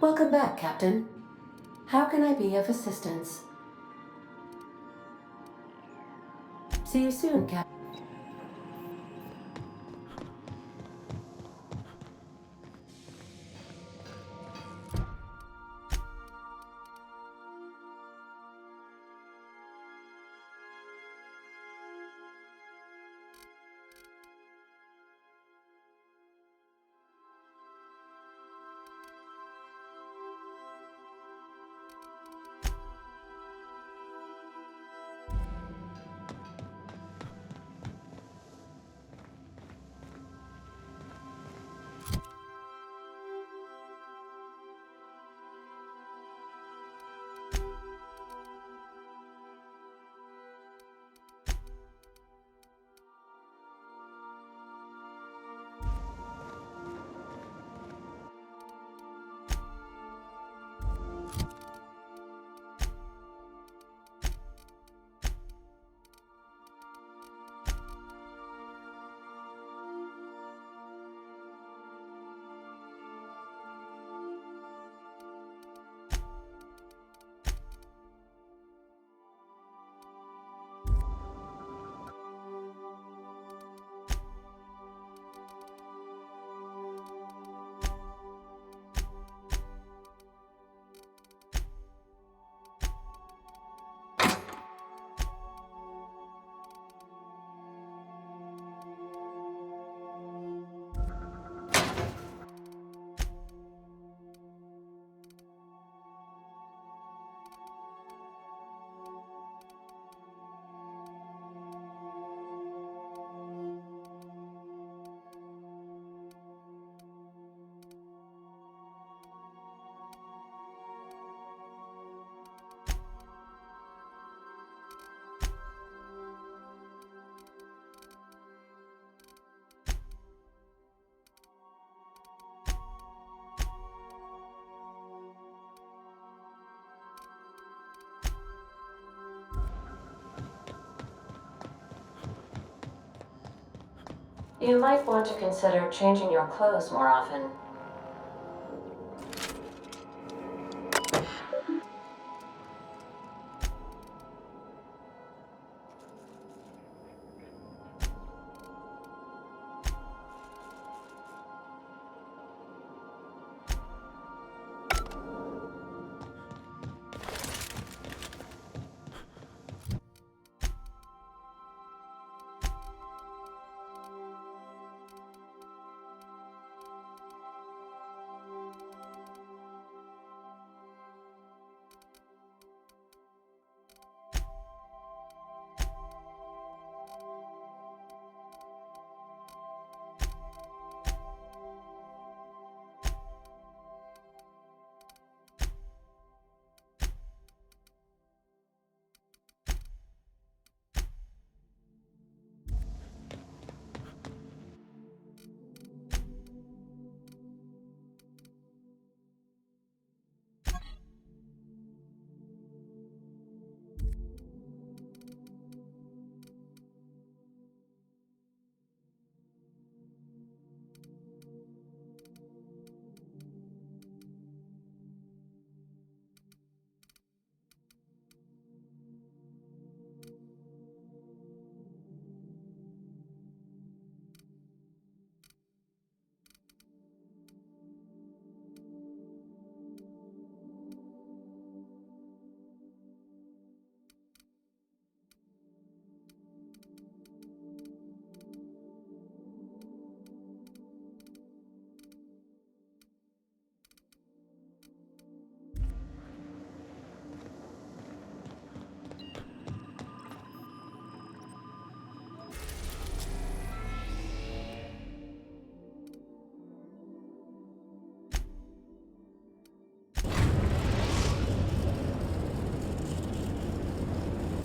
Welcome back, Captain. How can I be of assistance? See you soon, Captain. You might want to consider changing your clothes more often.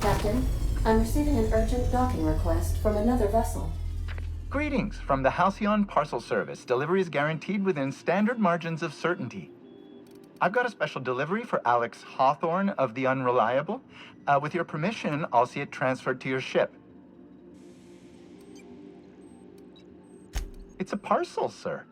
Captain, I'm receiving an urgent docking request from another vessel. Greetings from the Halcyon Parcel Service. Delivery is guaranteed within standard margins of certainty. I've got a special delivery for Alex Hawthorne of the Unreliable. With your permission, I'll see it transferred to your ship. It's a parcel, sir.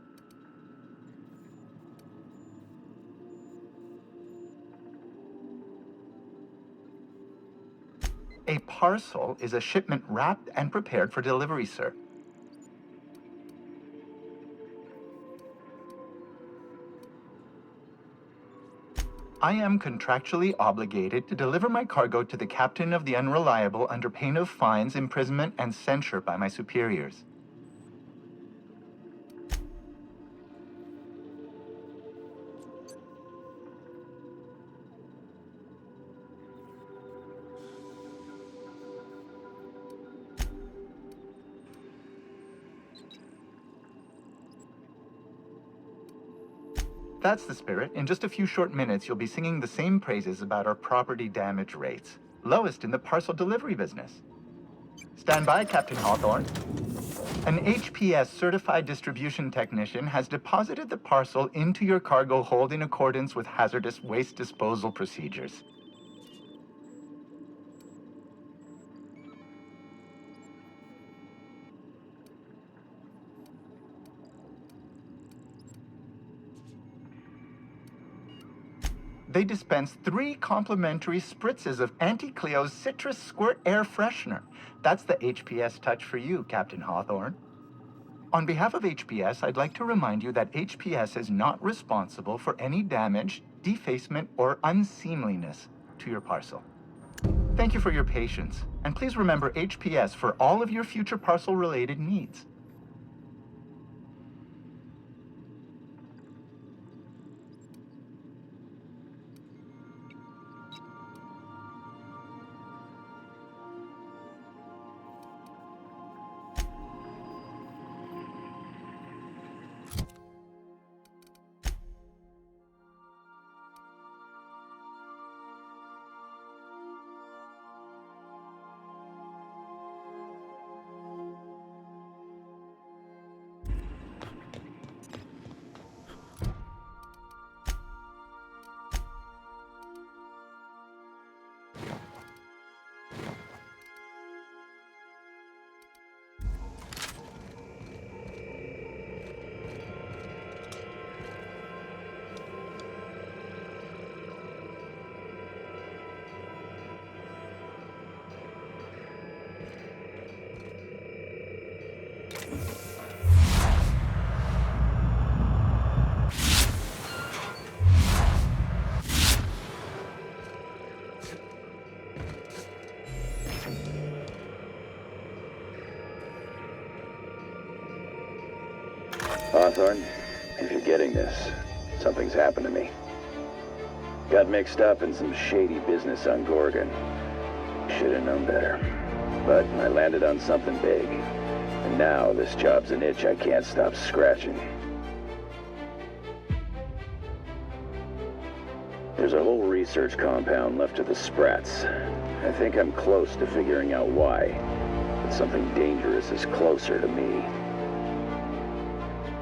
A parcel is a shipment wrapped and prepared for delivery, sir. I am contractually obligated to deliver my cargo to the captain of the Unreliable under pain of fines, imprisonment, and censure by my superiors. That's the spirit. In just a few short minutes, you'll be singing the same praises about our property damage rates. Lowest in the parcel delivery business. Stand by, Captain Hawthorne. An HPS certified distribution technician has deposited the parcel into your cargo hold in accordance with hazardous waste disposal procedures. They dispense 3 complimentary spritzes of Anti-Cleo's Citrus Squirt Air Freshener. That's the HPS touch for you, Captain Hawthorne. On behalf of HPS, I'd like to remind you that HPS is not responsible for any damage, defacement, or unseemliness to your parcel. Thank you for your patience, and please remember HPS for all of your future parcel-related needs. Hawthorne, if you're getting this, something's happened to me. Got mixed up in some shady business on Gorgon. Should've known better. But I landed on something big. And now this job's an itch I can't stop scratching. There's a whole research compound left of the Sprats. I think I'm close to figuring out why. But something dangerous is closer to me.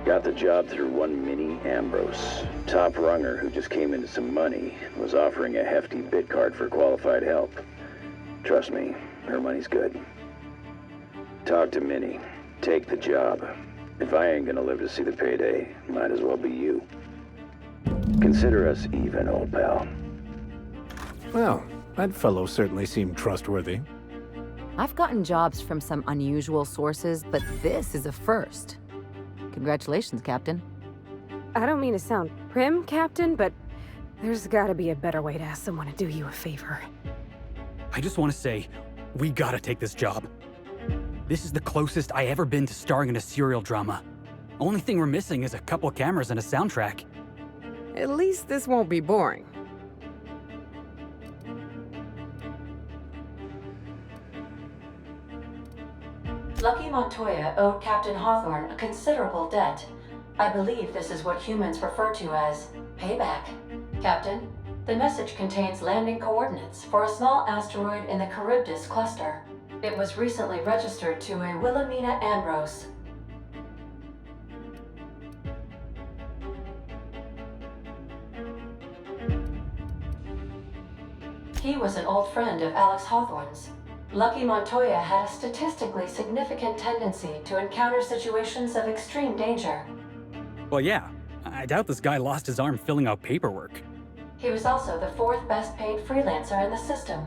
Got the job through one mini Ambrose. Top runger who just came into some money was offering a hefty bid card for qualified help. Trust me, her money's good. Talk to Minnie. Take the job. If I ain't gonna live to see the payday, might as well be you. Consider us even, old pal. Well, that fellow certainly seemed trustworthy. I've gotten jobs from some unusual sources, but this is a first. Congratulations, Captain. I don't mean to sound prim, Captain, but there's gotta be a better way to ask someone to do you a favor. I just want to say, we gotta take this job. This is the closest I ever been to starring in a serial drama. Only thing we're missing is a couple cameras and a soundtrack. At least this won't be boring. Lucky Montoya owed Captain Hawthorne a considerable debt. I believe this is what humans refer to as payback. Captain, the message contains landing coordinates for a small asteroid in the Charybdis cluster. It was recently registered to a Wilhelmina Ambrose. He was an old friend of Alex Hawthorne's. Lucky Montoya had a statistically significant tendency to encounter situations of extreme danger. Well, yeah. I doubt this guy lost his arm filling out paperwork. He was also the 4th best paid freelancer in the system.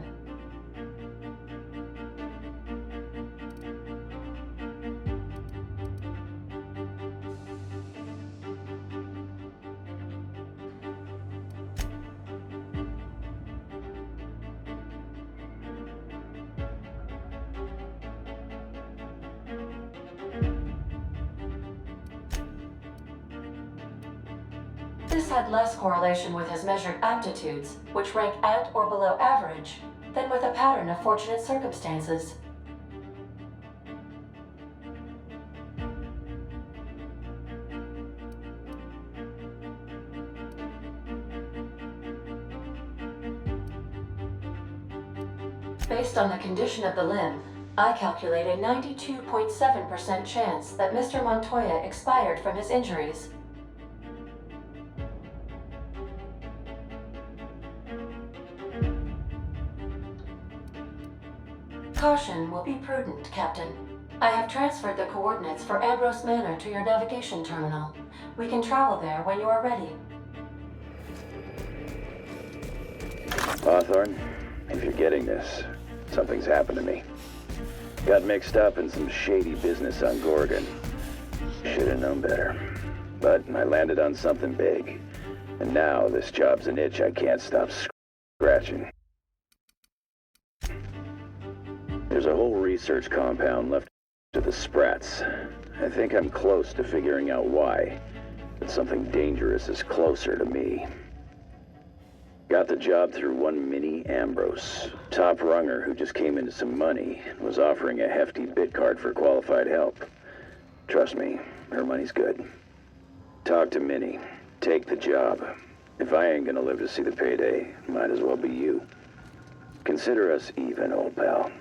This had less correlation with his measured aptitudes, which rank at or below average, than with a pattern of fortunate circumstances. Based on the condition of the limb, I calculate a 92.7% chance that Mr. Montoya expired from his injuries. Caution will be prudent, Captain. I have transferred the coordinates for Ambrose Manor to your navigation terminal. We can travel there when you are ready. Hawthorne, if you're getting this, something's happened to me. Got mixed up in some shady business on Gorgon. Should have known better. But I landed on something big. And now this job's an itch I can't stop scratching. There's a whole research compound left to the Sprats. I think I'm close to figuring out why. But something dangerous is closer to me. Got the job through one mini Ambrose. Top runger who just came into some money was offering a hefty bid card for qualified help. Trust me, her money's good. Talk to Minnie. Take the job. If I ain't gonna live to see the payday, might as well be you. Consider us even, old pal.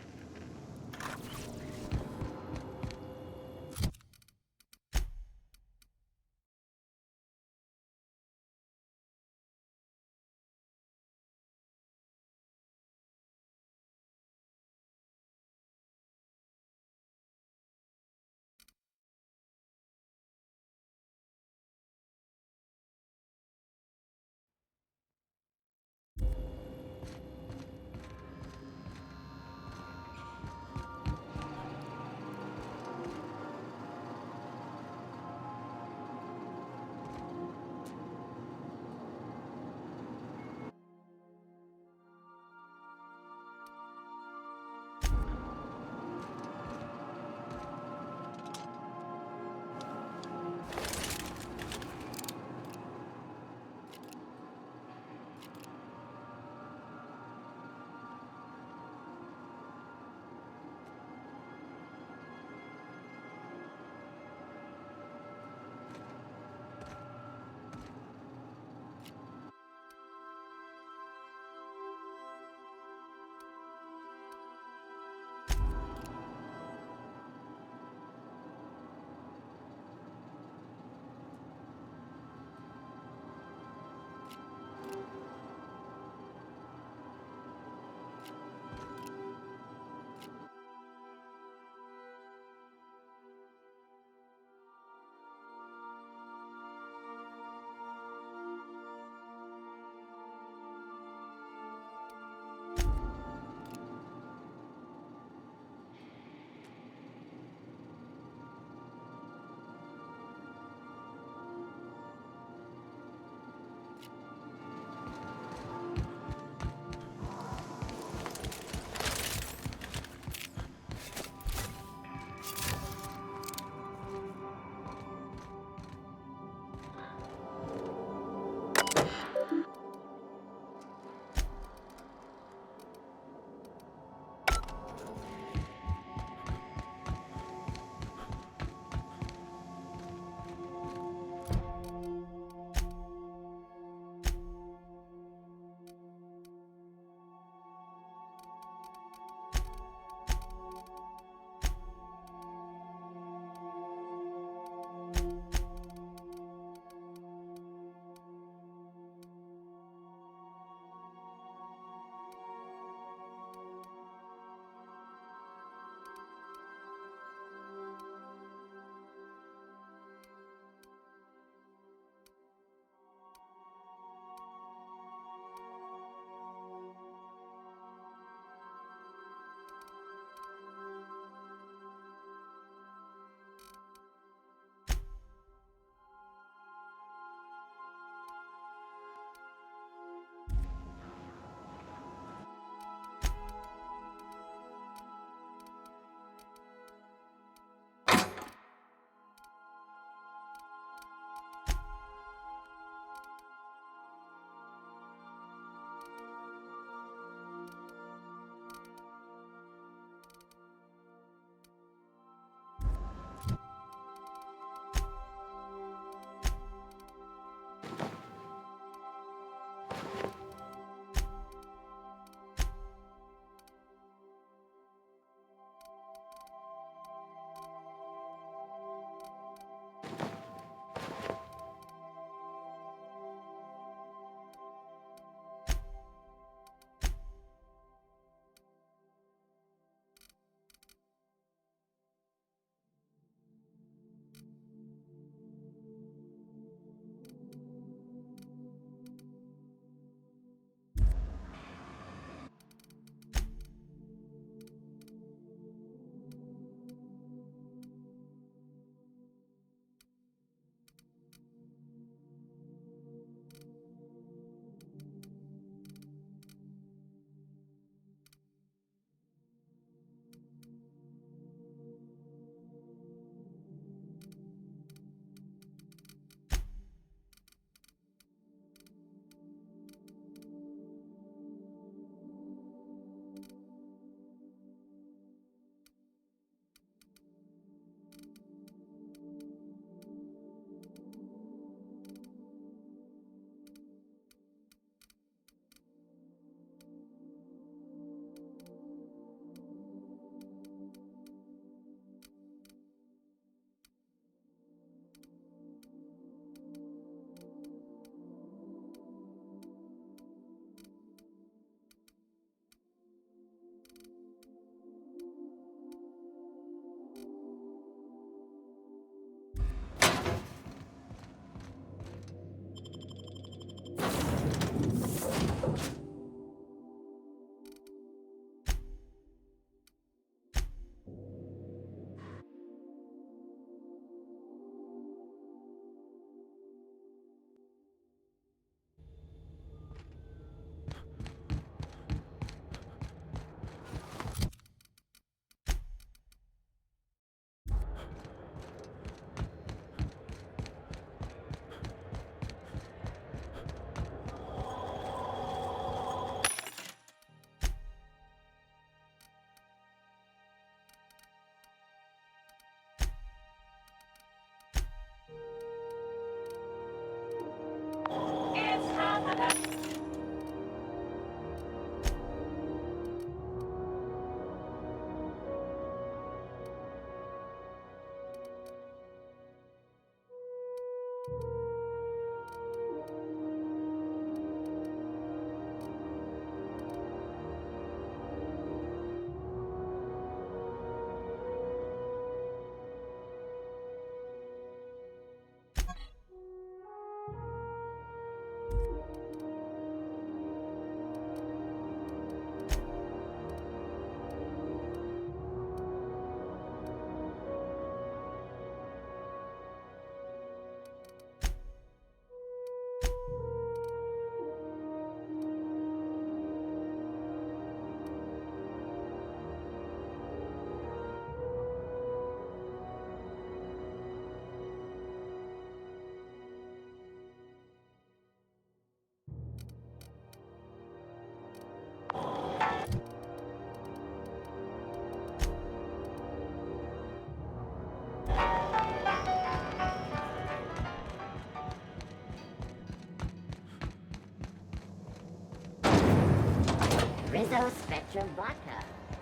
Full spectrum vodka.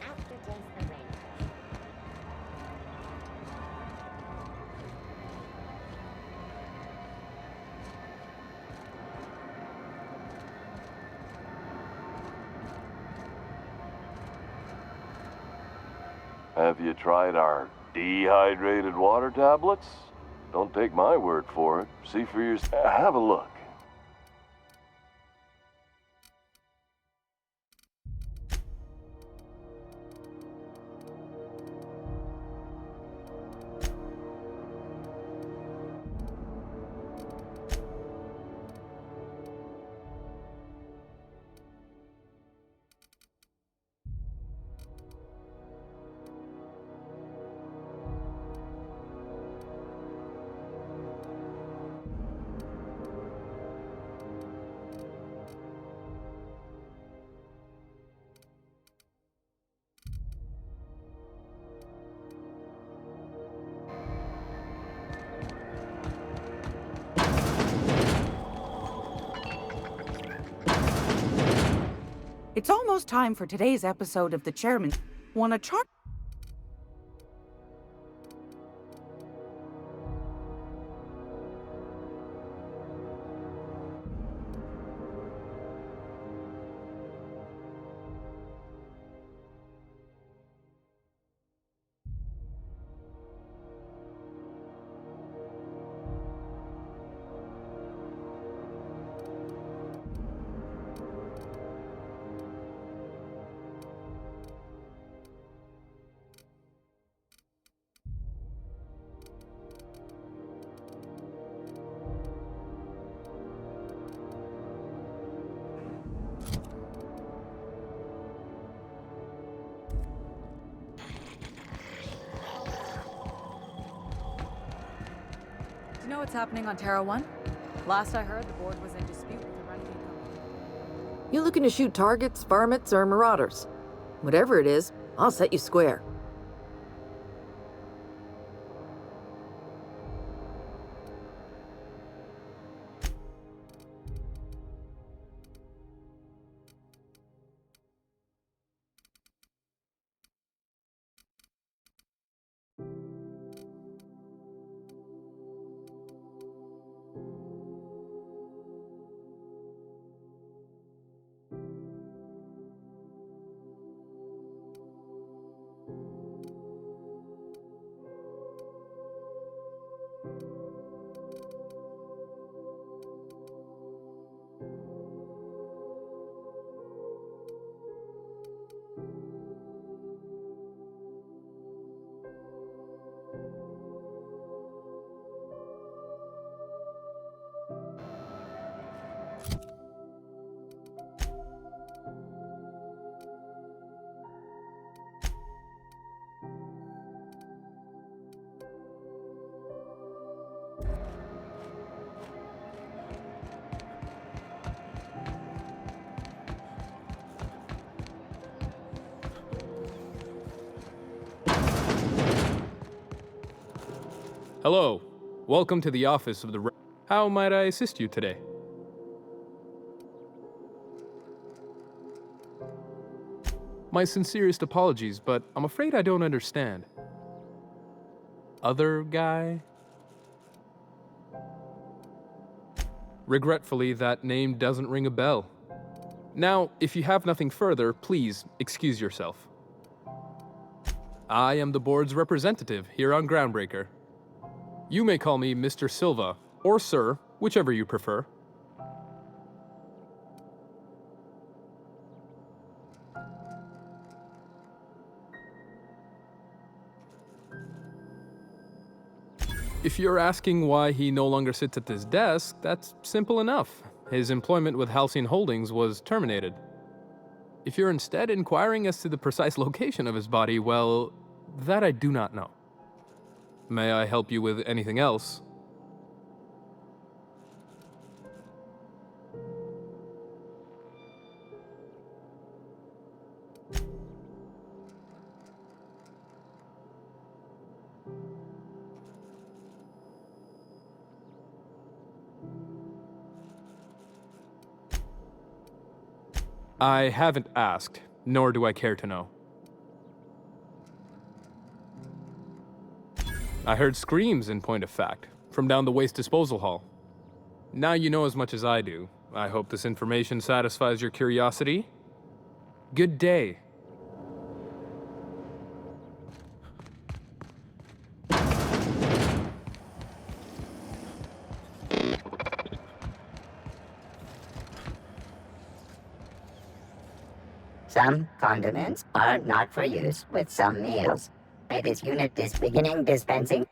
Aftertaste arena. Have you tried our dehydrated water tablets? Don't take my word for it. See for yourself. Have a look. It's almost time for today's episode of The Chairman. Want to chart? Do you know what's happening on Terra 1? Last I heard, the board was in dispute with the renegade company. You looking to shoot targets, varmints, or marauders? Whatever it is, I'll set you square. Hello. Welcome to the office of the... How might I assist you today? My sincerest apologies, but I'm afraid I don't understand. Other guy? Regretfully, that name doesn't ring a bell. Now, if you have nothing further, please excuse yourself. I am the board's representative here on Groundbreaker. You may call me Mr. Silva, or Sir, whichever you prefer. If you're asking why he no longer sits at this desk, that's simple enough. His employment with Halcyon Holdings was terminated. If you're instead inquiring as to the precise location of his body, well, that I do not know. May I help you with anything else? I haven't asked. nor do I care to know. I heard screams, in point of fact, from down the waste disposal hall. Now you know as much as I do. I hope this information satisfies your curiosity. Good day. Some condiments are not for use with some meals. This unit is beginning dispensing.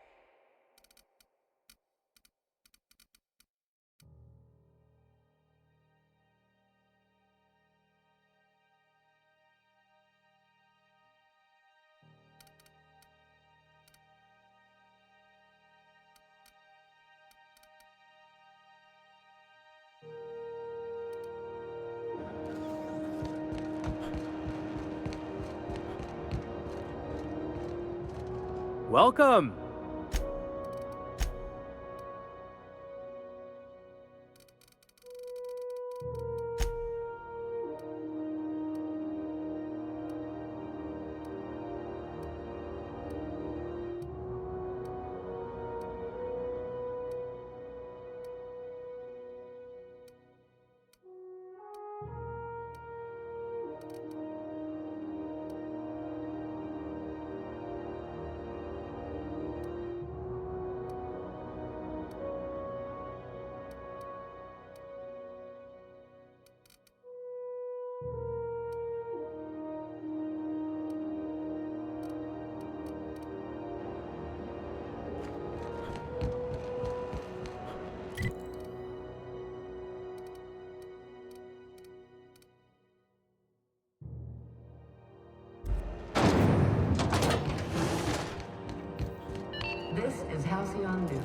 Welcome! This is Halcyon News.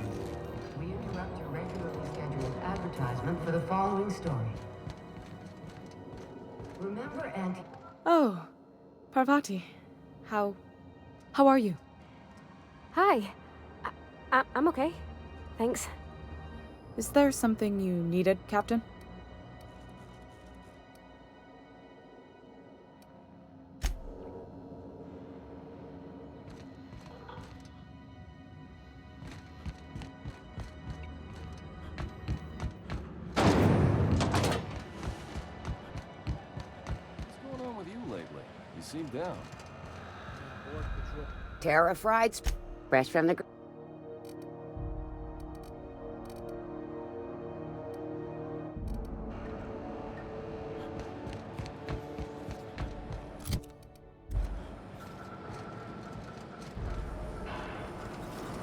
We interrupt your regularly scheduled advertisement for the following story. Remember Auntie... Oh, Parvati. How are you? Hi. I'm okay. Thanks. Is there something you needed, Captain? You seem down. Terra fried, fresh from the...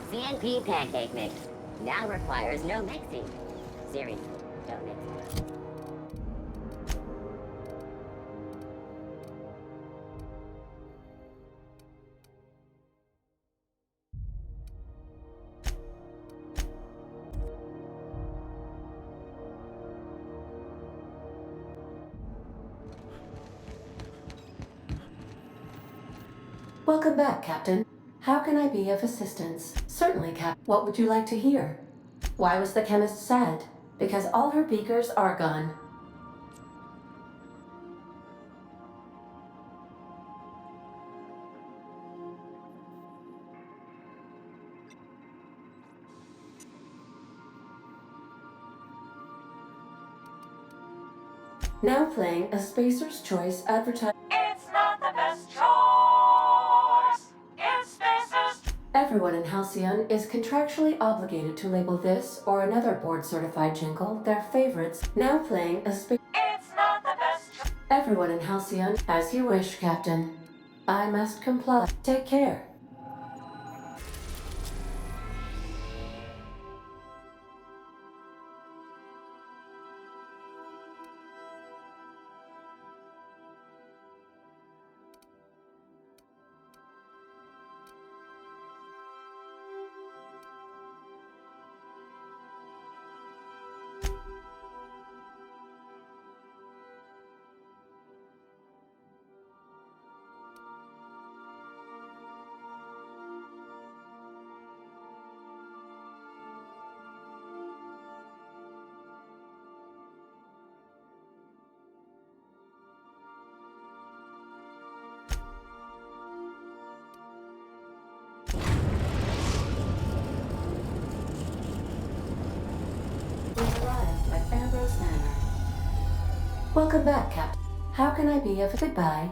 CNP pancake mix. Now requires no mixing. Seriously, don't mix it. Welcome back, Captain. How can I be of assistance? Certainly, Cap. What would you like to hear? Why was the chemist sad? Because all her beakers are gone. Now playing a Spacer's Choice advertisement. It's not the best choice. It's Spacer's. Everyone in Halcyon is contractually obligated to label this or another board-certified jingle their favorites. Now playing a It's not the best choice. Everyone in Halcyon, as you wish, Captain. I must comply. Take care. Welcome back, Captain. How can I be of goodbye?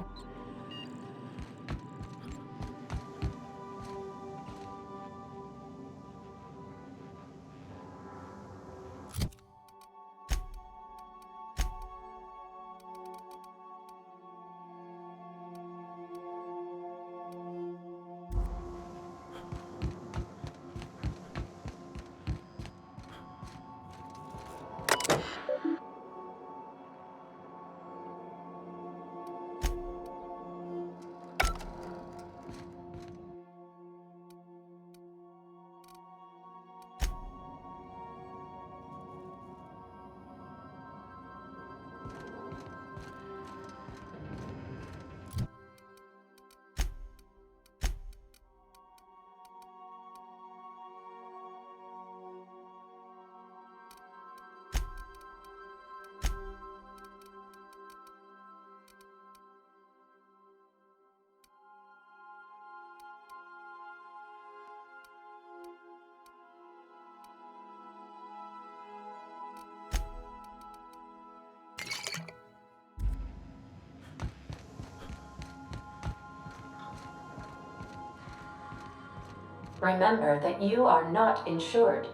Remember that you are not insured.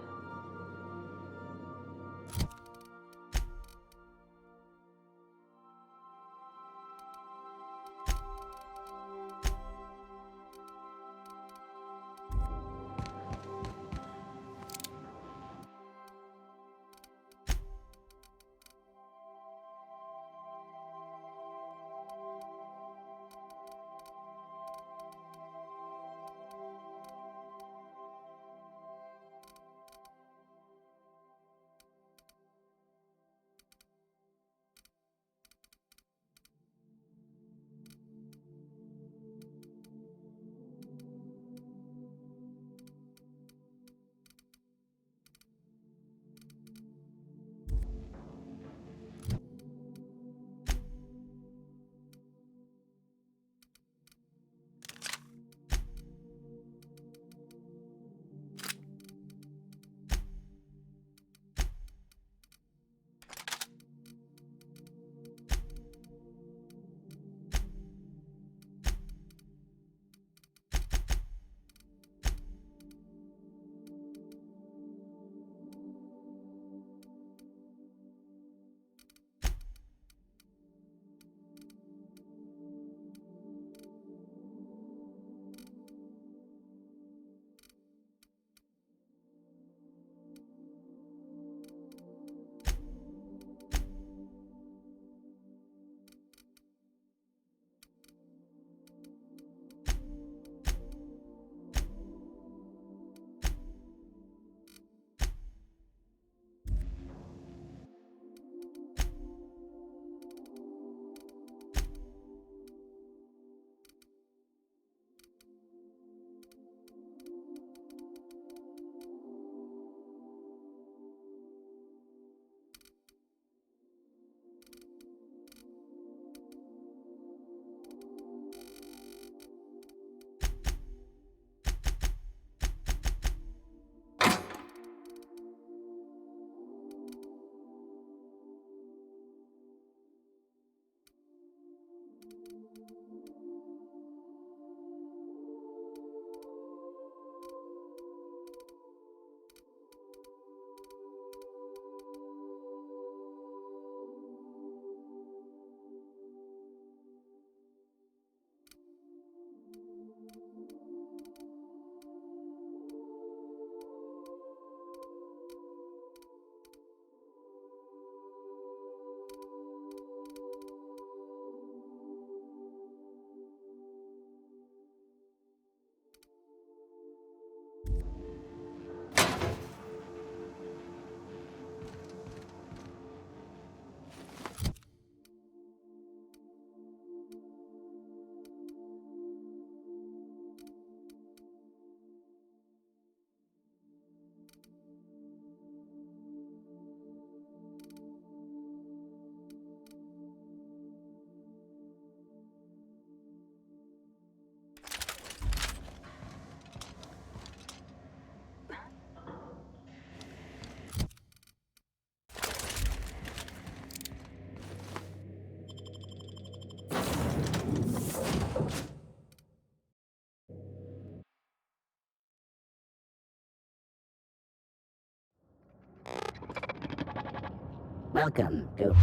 Welcome to...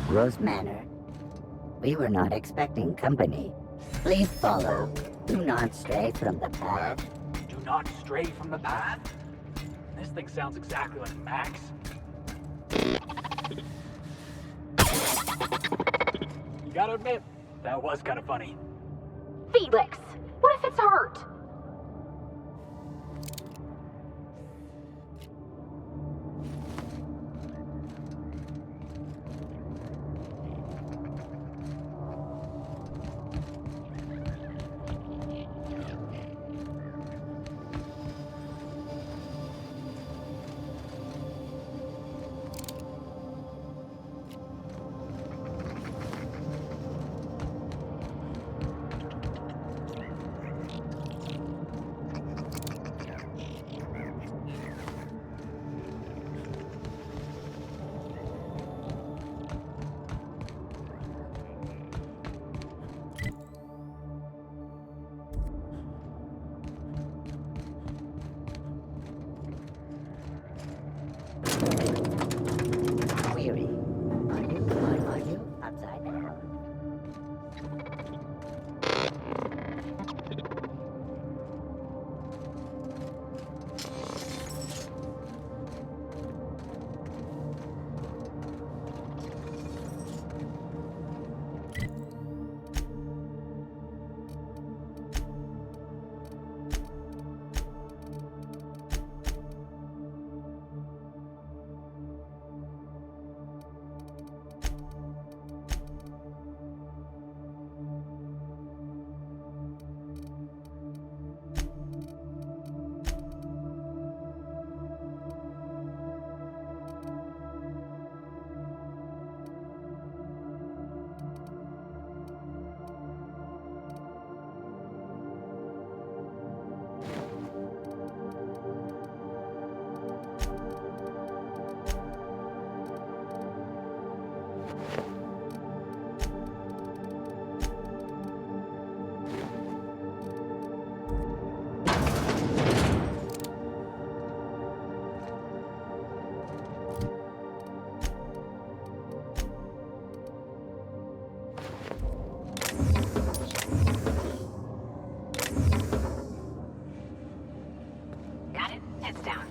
Rose Manor. We were not expecting company. Please follow. Do not stray from the path. Do not stray from the path? This thing sounds exactly like Max. You gotta admit, that was kind of funny. Felix! What if it's hurt? Weary. Are you upside down? Got it. Heads down.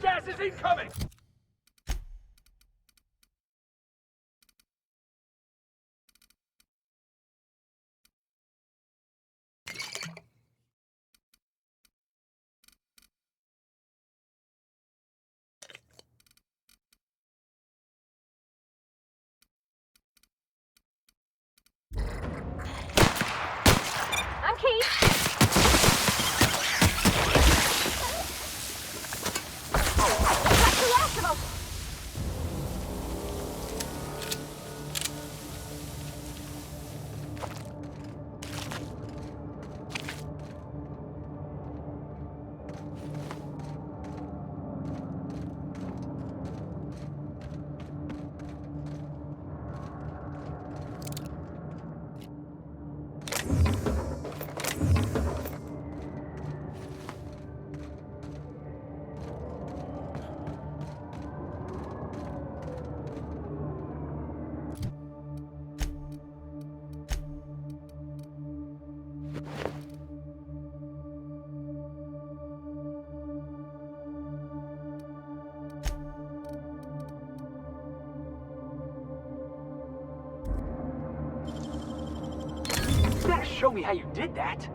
jackass is incoming! I'm Kate. That's the last of them. You gotta show me how you did that.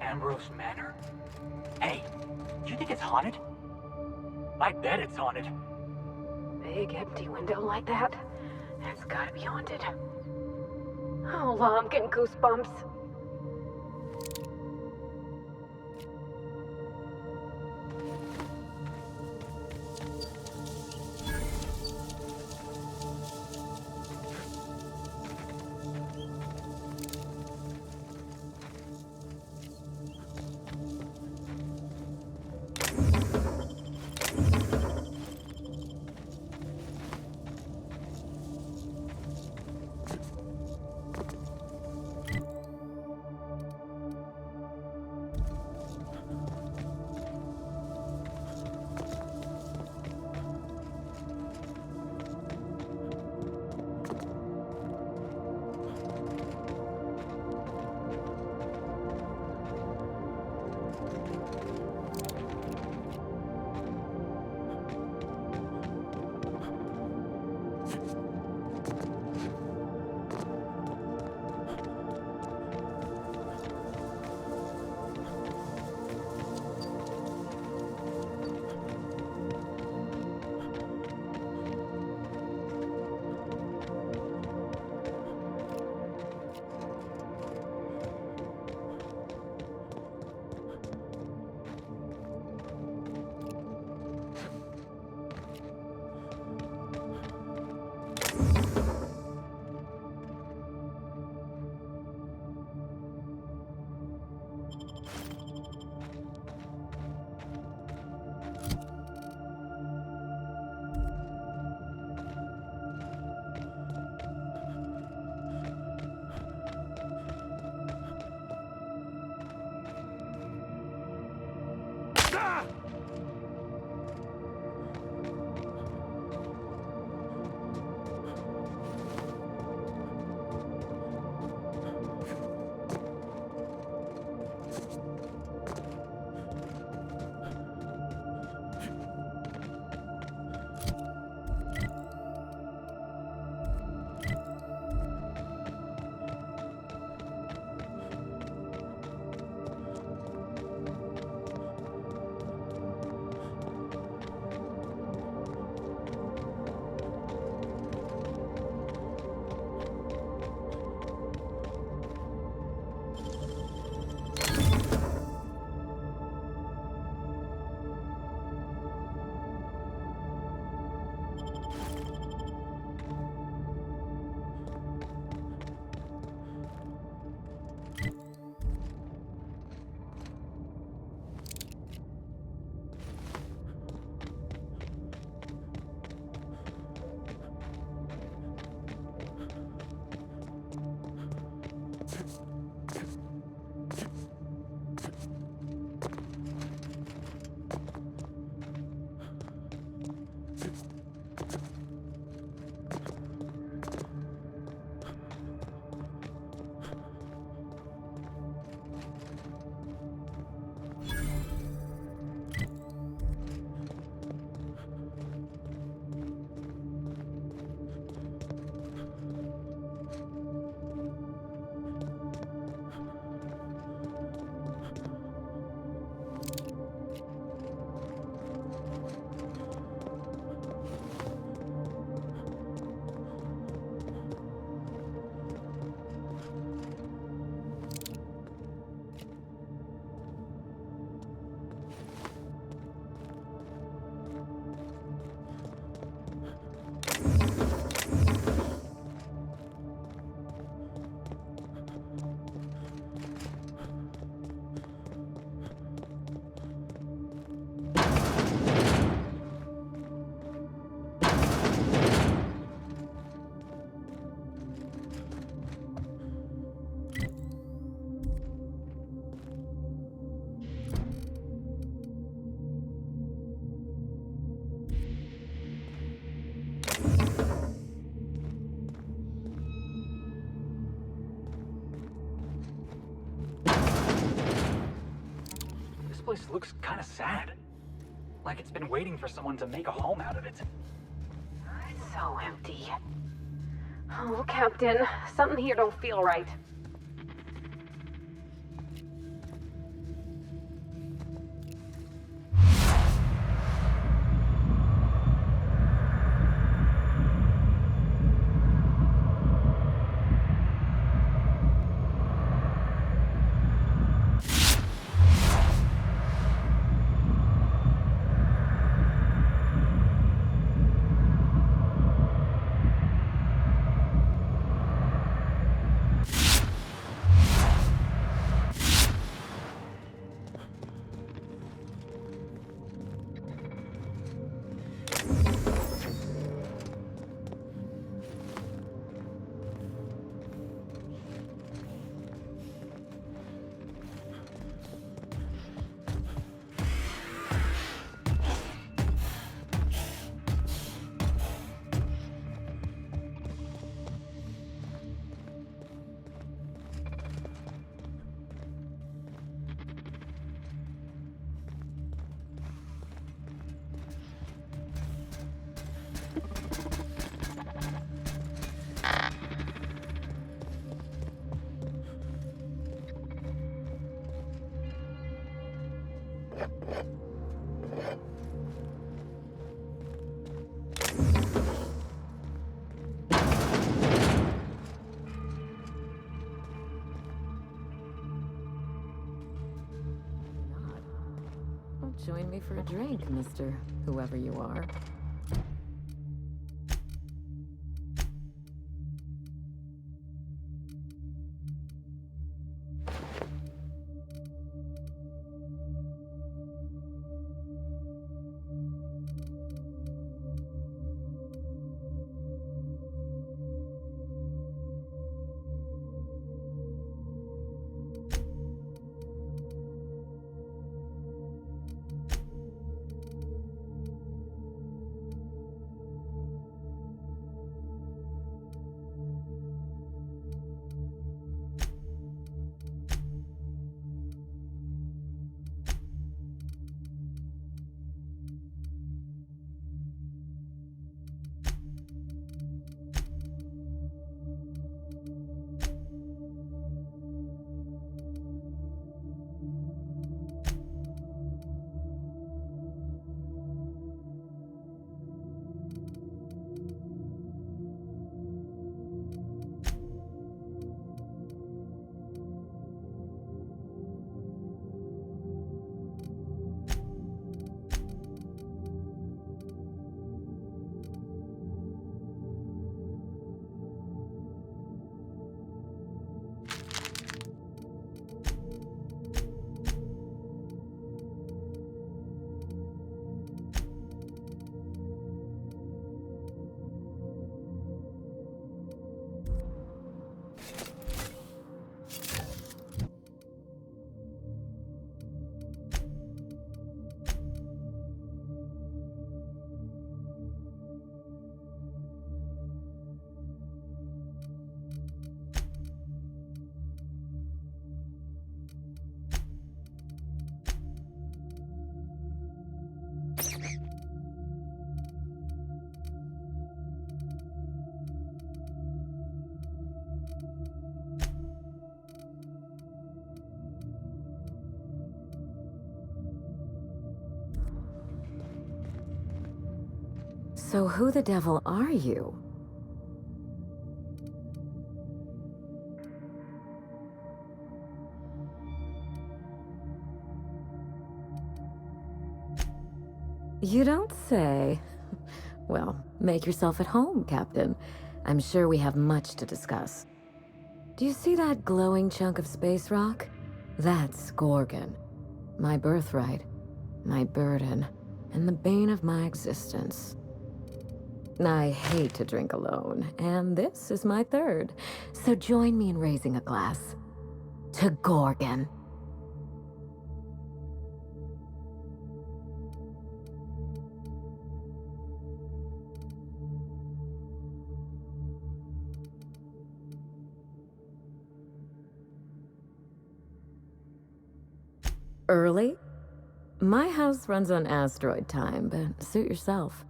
Ambrose Manor? Hey, do you think it's haunted? I bet it's haunted. Big empty window like that? That's gotta be haunted. Oh, I'm getting goosebumps. This place looks kind of sad. Like it's been waiting for someone to make a home out of it. It's so empty. Oh, Captain, something here don't feel right. Join me for a drink, Mr. Whoever you are. So who the devil are you? You don't say. Well, make yourself at home, Captain. I'm sure we have much to discuss. Do you see that glowing chunk of space rock? That's Gorgon. My birthright, my burden, and the bane of my existence. I hate to drink alone, and this is my third. So join me in raising a glass. To Gorgon. Early? My house runs on asteroid time, but suit yourself.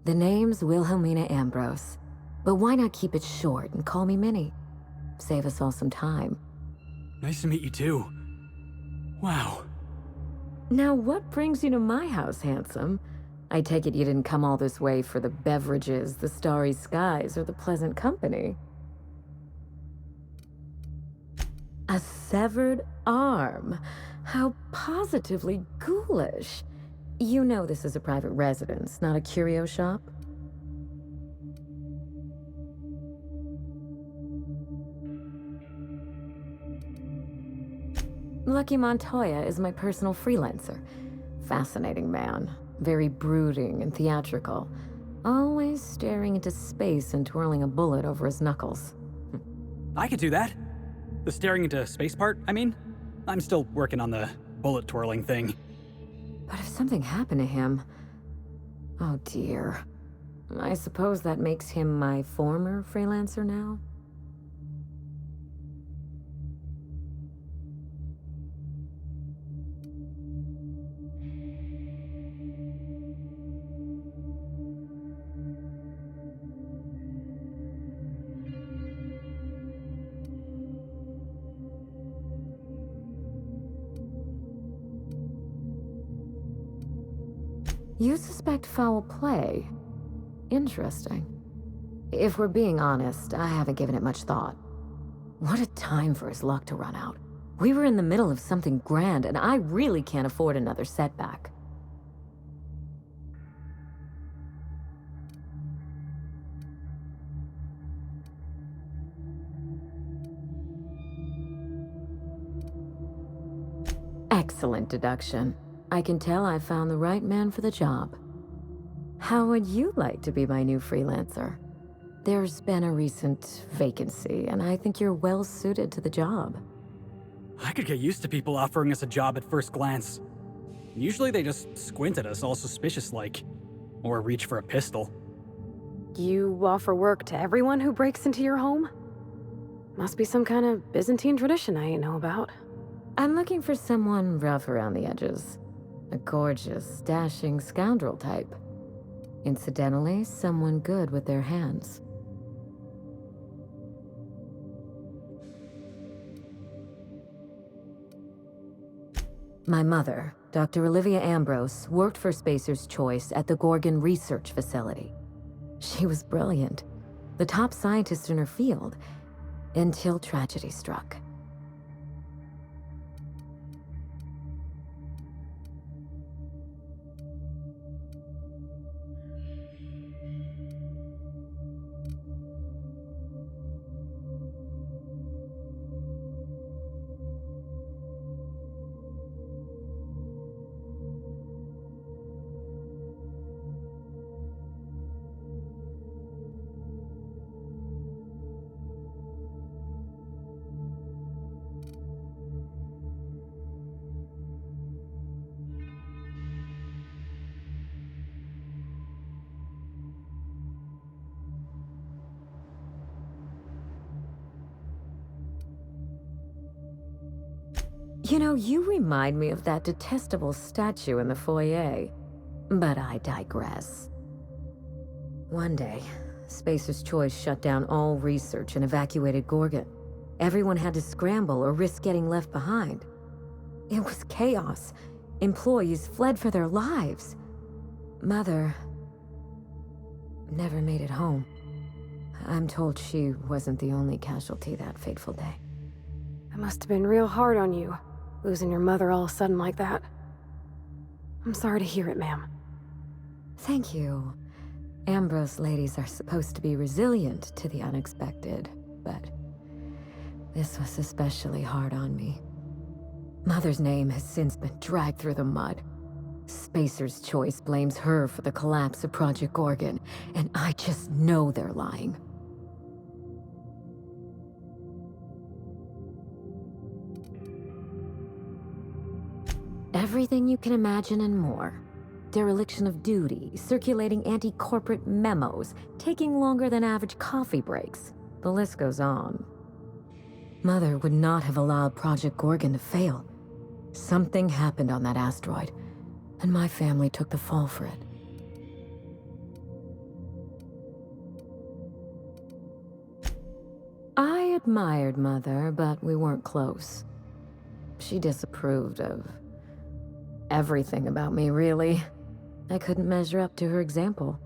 The name's Wilhelmina Ambrose, but why not keep it short and call me Minnie? Save us all some time. Nice to meet you too. Wow. Now what brings you to my house, handsome? I take it you didn't come all this way for the beverages, the starry skies, or the pleasant company. A severed arm. How positively ghoulish. You know this is a private residence, not a curio shop? Lucky Montoya is my personal freelancer. Fascinating man. Very brooding and theatrical. Always staring into space and twirling a bullet over his knuckles. I could do that. The staring into space part, I mean. I'm still working on the bullet twirling thing. But if something happened to him... Oh dear. I suppose that makes him my former freelancer now? You suspect foul play? Interesting. If we're being honest, I haven't given it much thought. What a time for his luck to run out. We were in the middle of something grand, and I really can't afford another setback. Excellent deduction. I can tell I've found the right man for the job. How would you like to be my new freelancer? There's been a recent vacancy, and I think you're well suited to the job. I could get used to people offering us a job at first glance. Usually they just squint at us all suspicious-like, or reach for a pistol. You offer work to everyone who breaks into your home? Must be some kind of Byzantine tradition I ain't know about. I'm looking for someone rough around the edges. A gorgeous, dashing scoundrel type. Incidentally, someone good with their hands. My mother, Dr. Olivia Ambrose, worked for Spacer's Choice at the Gorgon Research Facility. She was brilliant, the top scientist in her field, until tragedy struck. You know, you remind me of that detestable statue in the foyer. But I digress. One day, Spacer's Choice shut down all research and evacuated Gorgon. Everyone had to scramble or risk getting left behind. It was chaos. Employees fled for their lives. Mother... never made it home. I'm told she wasn't the only casualty that fateful day. It must have been real hard on you, losing your mother all of a sudden like that. I'm sorry to hear it, ma'am. Thank you. Ambrose ladies are supposed to be resilient to the unexpected, but this was especially hard on me. Mother's name has since been dragged through the mud. Spacer's Choice blames her for the collapse of Project Gorgon, and I just know they're lying. Everything you can imagine and more. Dereliction of duty, circulating anti-corporate memos, taking longer than average coffee breaks. The list goes on. Mother would not have allowed Project Gorgon to fail. Something happened on that asteroid, and my family took the fall for it. I admired Mother, but we weren't close. She disapproved of everything about me, really. I couldn't measure up to her example.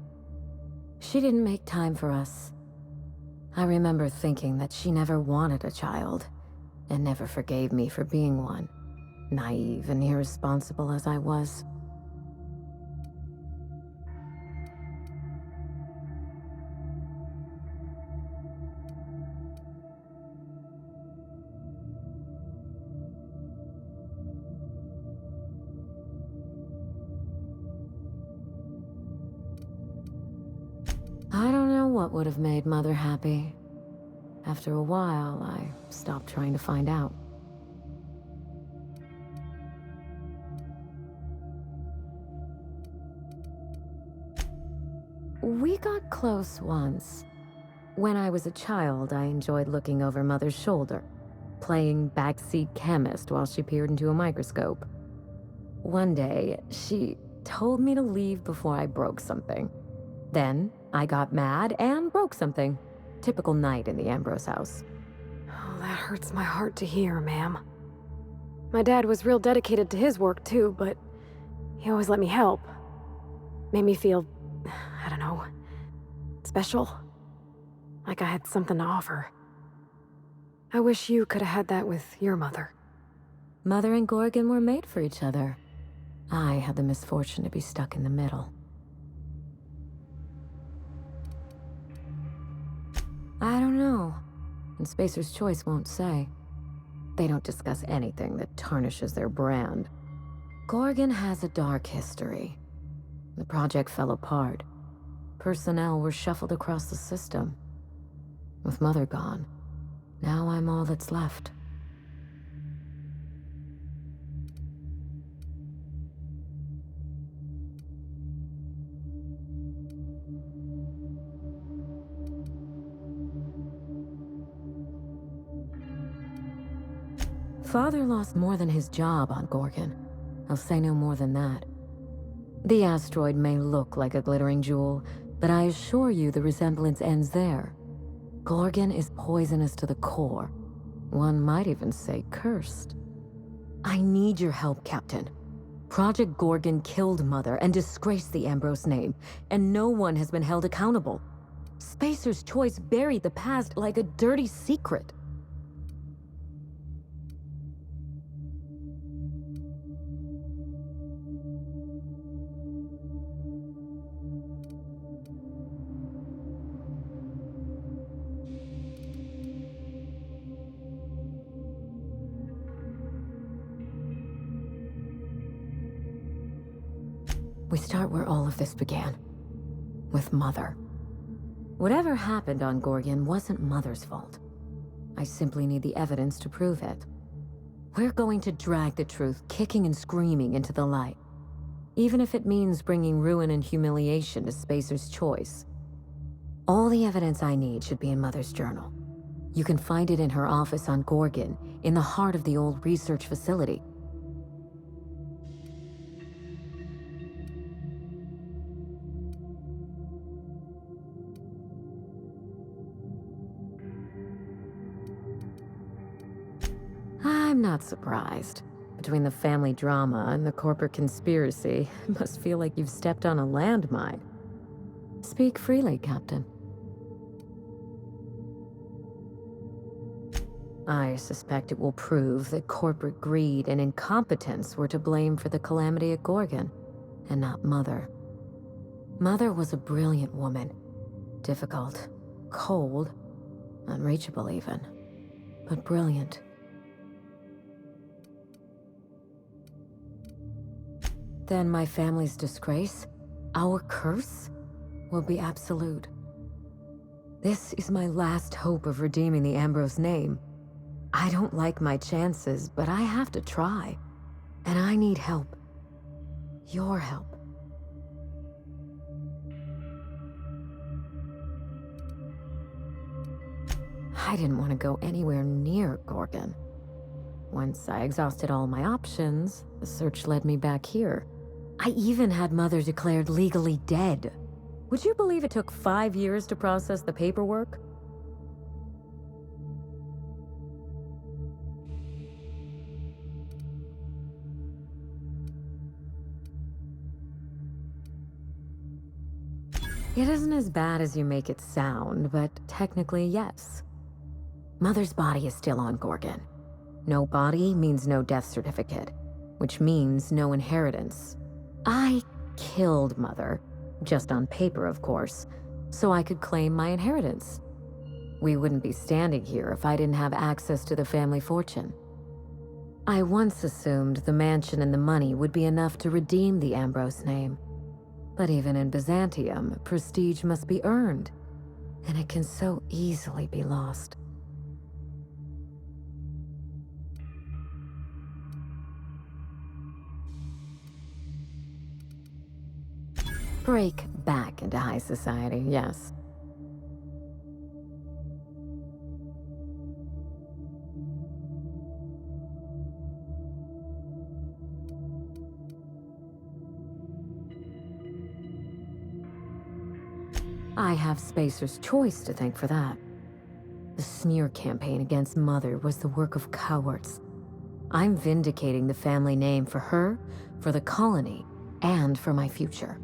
She didn't make time for us. I remember thinking that she never wanted a child, and never forgave me for being one, naive and irresponsible as I was. I don't know what would have made Mother happy. After a while, I stopped trying to find out. We got close once. When I was a child, I enjoyed looking over Mother's shoulder, playing backseat chemist while she peered into a microscope. One day, she told me to leave before I broke something. Then, I got mad and broke something. Typical night in the Ambrose house. Oh, that hurts my heart to hear, ma'am. My dad was real dedicated to his work, too, but he always let me help. Made me feel, I don't know, special. Like I had something to offer. I wish you could have had that with your mother. Mother and Gorgon were made for each other. I had the misfortune to be stuck in the middle. I don't know. And Spacer's Choice won't say. They don't discuss anything that tarnishes their brand. Gorgon has a dark history. The project fell apart. Personnel were shuffled across the system. With Mother gone, now I'm all that's left. Father lost more than his job on Gorgon. I'll say no more than that. The asteroid may look like a glittering jewel, but I assure you the resemblance ends there. Gorgon is poisonous to the core. One might even say cursed. I need your help, Captain. Project Gorgon killed Mother and disgraced the Ambrose name, and no one has been held accountable. Spacer's Choice buried the past like a dirty secret. We start where all of this began. With Mother. Whatever happened on Gorgon wasn't Mother's fault. I simply need the evidence to prove it. We're going to drag the truth kicking and screaming into the light. Even if it means bringing ruin and humiliation to Spacer's Choice. All the evidence I need should be in Mother's journal. You can find it in her office on Gorgon, in the heart of the old research facility. I'm not surprised. Between the family drama and the corporate conspiracy, it must feel like you've stepped on a landmine. Speak freely, Captain. I suspect it will prove that corporate greed and incompetence were to blame for the calamity at Gorgon, and not Mother. Mother was a brilliant woman. Difficult, cold, unreachable even, but brilliant. Then my family's disgrace, our curse, will be absolute. This is my last hope of redeeming the Ambrose name. I don't like my chances, but I have to try. And I need help. Your help. I didn't want to go anywhere near Gorgon. Once I exhausted all my options, the search led me back here. I even had Mother declared legally dead. Would you believe it took 5 years to process the paperwork? It isn't as bad as you make it sound, but technically, yes. Mother's body is still on Gorgon. No body means no death certificate, which means no inheritance. I killed Mother, just on paper, of course, so I could claim my inheritance. We wouldn't be standing here if I didn't have access to the family fortune. I once assumed the mansion and the money would be enough to redeem the Ambrose name. But even in Byzantium, prestige must be earned, and it can so easily be lost. Break back into high society, yes. I have Spacer's Choice to thank for that. The smear campaign against Mother was the work of cowards. I'm vindicating the family name for her, for the colony, and for my future.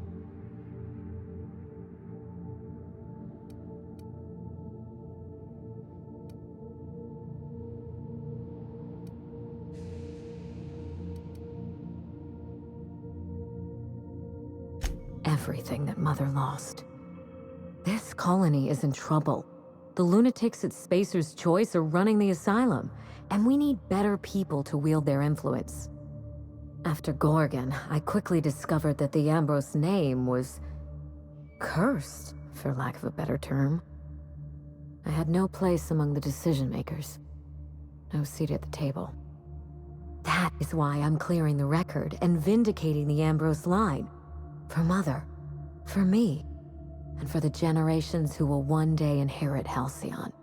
Everything that Mother lost. This colony is in trouble. The lunatics at Spacer's Choice are running the asylum, and we need better people to wield their influence. After Gorgon, I quickly discovered that the Ambrose name was cursed, for lack of a better term. I had no place among the decision makers. No seat at the table. That is why I'm clearing the record and vindicating the Ambrose line. For Mother, for me, and for the generations who will one day inherit Halcyon.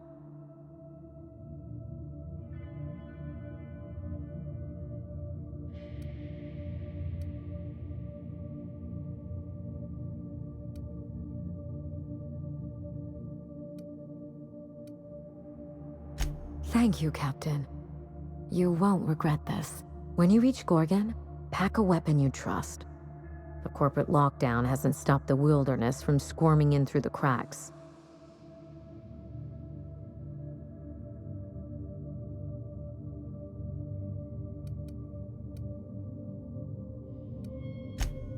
Thank you, Captain. You won't regret this. When you reach Gorgon, pack a weapon you trust. The corporate lockdown hasn't stopped the wilderness from squirming in through the cracks.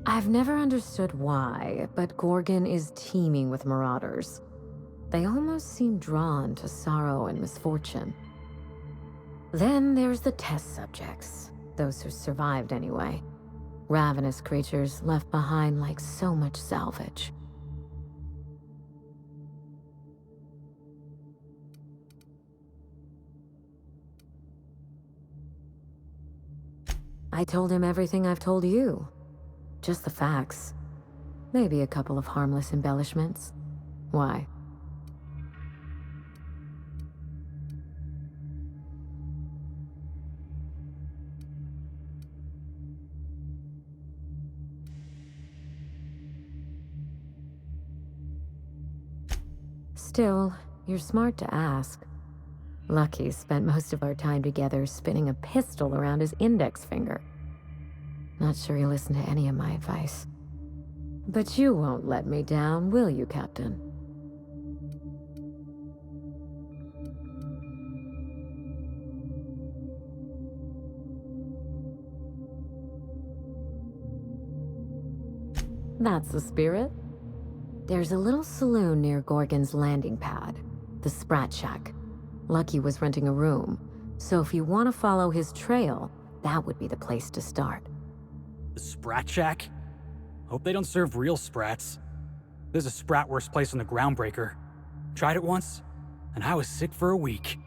I've never understood why, but Gorgon is teeming with marauders. They almost seem drawn to sorrow and misfortune. Then there's the test subjects, those who survived anyway. Ravenous creatures left behind like so much salvage. I told him everything I've told you. Just the facts. Maybe a couple of harmless embellishments. Why? Still, you're smart to ask. Lucky spent most of our time together spinning a pistol around his index finger. Not sure he listened to any of my advice. But you won't let me down, will you, Captain? That's the spirit. There's a little saloon near Gorgon's landing pad, the Sprat Shack. Lucky was renting a room, so if you want to follow his trail, that would be the place to start. The Sprat Shack? Hope they don't serve real sprats. There's a sprat worst place on the Groundbreaker. Tried it once, and I was sick for a week.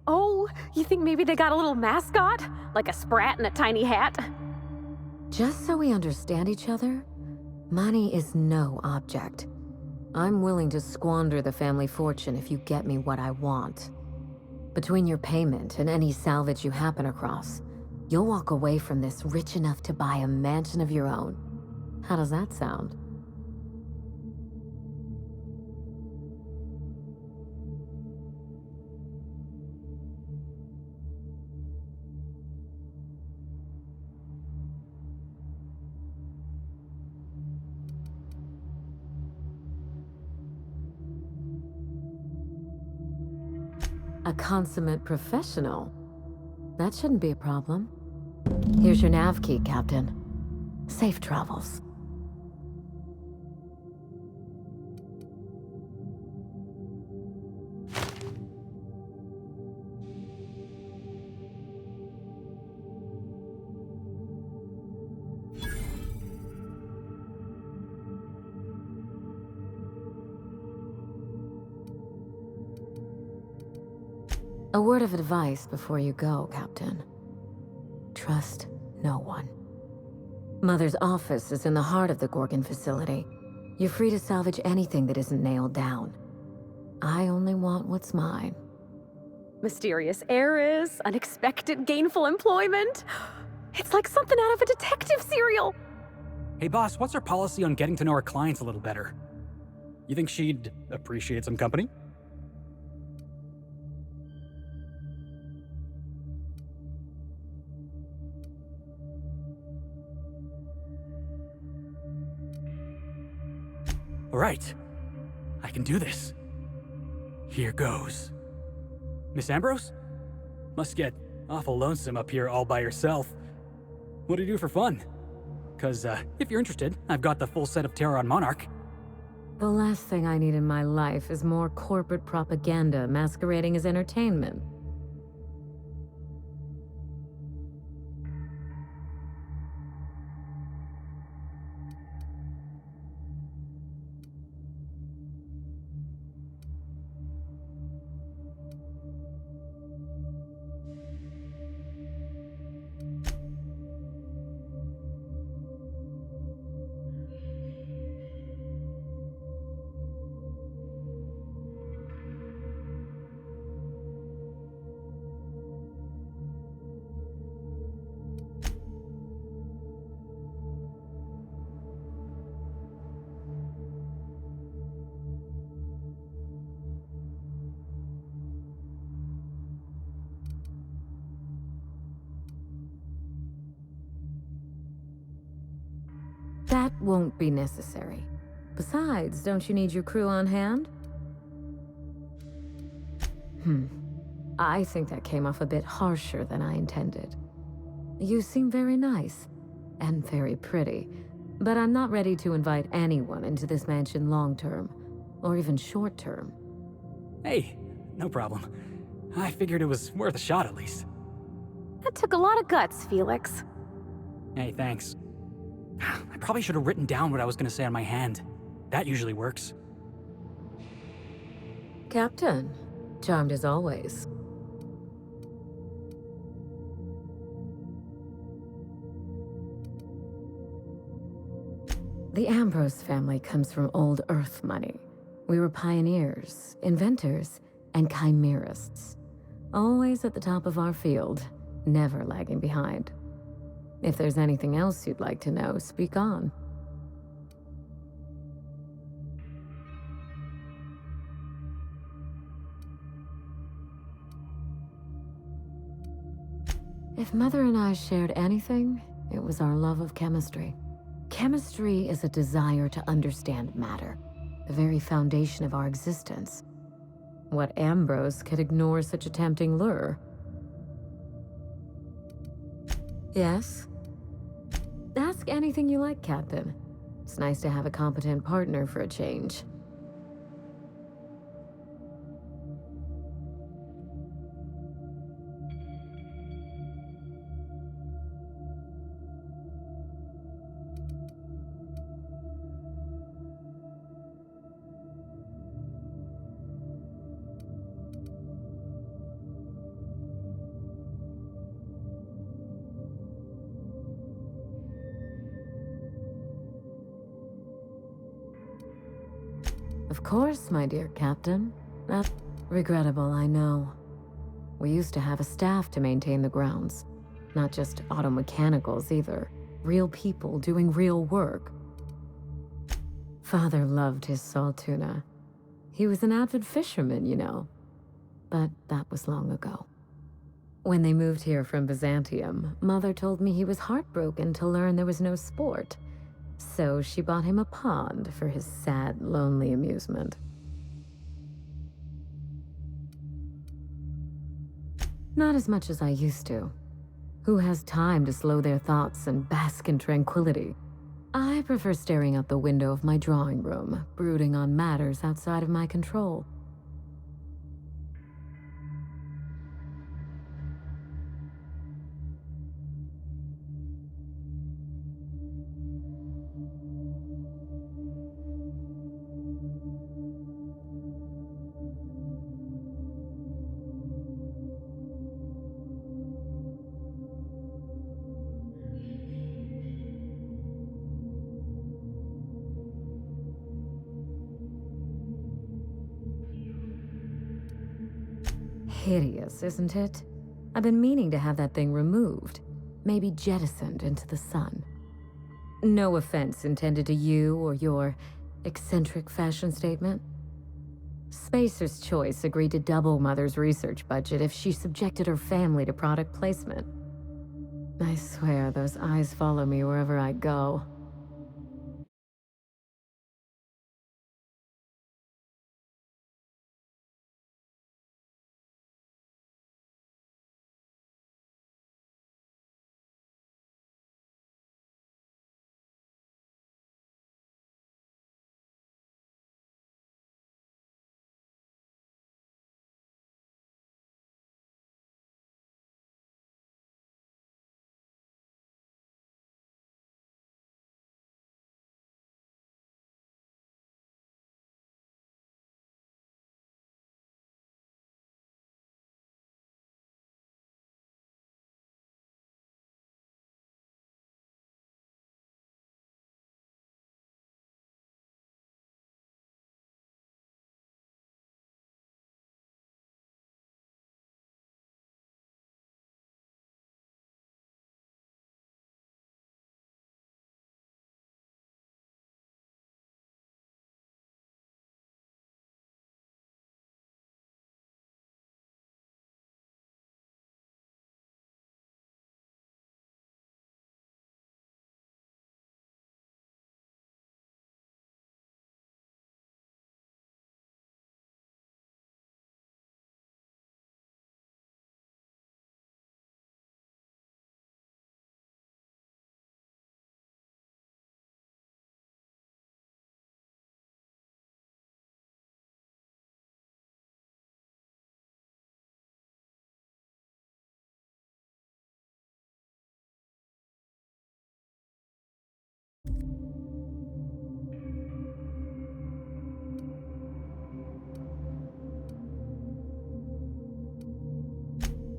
Oh, you think maybe they got a little mascot? Like a sprat in a tiny hat? Just so we understand each other, money is no object. I'm willing to squander the family fortune if you get me what I want. Between your payment and any salvage you happen across, you'll walk away from this rich enough to buy a mansion of your own. How does that sound? A consummate professional? That shouldn't be a problem. Here's your nav key, Captain. Safe travels. A word of advice before you go, Captain. Trust no one. Mother's office is in the heart of the Gorgon facility. You're free to salvage anything that isn't nailed down. I only want what's mine. Mysterious heiress, unexpected gainful employment. It's like something out of a detective serial. Hey boss, what's our policy on getting to know our clients a little better? You think she'd appreciate some company? All right, I can do this. Here goes. Miss Ambrose? Must get awful lonesome up here all by yourself. What do you do for fun? Cause if you're interested, I've got the full set of Terror on Monarch. The last thing I need in my life is more corporate propaganda masquerading as entertainment. That won't be necessary. Besides, don't you need your crew on hand? I think that came off a bit harsher than I intended. You seem very nice, and very pretty, but I'm not ready to invite anyone into this mansion long-term, or even short-term. Hey, no problem. I figured it was worth a shot at least. That took a lot of guts, Felix. Hey, thanks. I probably should have written down what I was gonna say on my hand. That usually works. Captain, charmed as always. The Ambrose family comes from old Earth money. We were pioneers, inventors, and chimerists. Always at the top of our field, never lagging behind. If there's anything else you'd like to know, speak on. If Mother and I shared anything, it was our love of chemistry. Chemistry is a desire to understand matter, the very foundation of our existence. What Ambrose could ignore such a tempting lure? Yes? Ask anything you like, Captain. It's nice to have a competent partner for a change. Of course, my dear Captain. That's regrettable, I know. We used to have a staff to maintain the grounds. Not just auto mechanicals either. Real people doing real work. Father loved his salt tuna. He was an avid fisherman, you know. But that was long ago. When they moved here from Byzantium, Mother told me he was heartbroken to learn there was no sport. So she bought him a pond for his sad, lonely amusement. Not as much as I used to. Who has time to slow their thoughts and bask in tranquility? I prefer staring out the window of my drawing room, brooding on matters outside of my control. Hideous, isn't it? I've been meaning to have that thing removed. Maybe jettisoned into the sun. No offense intended to you or your eccentric fashion statement. Spacer's Choice agreed to double Mother's research budget if she subjected her family to product placement. I swear those eyes follow me wherever I go.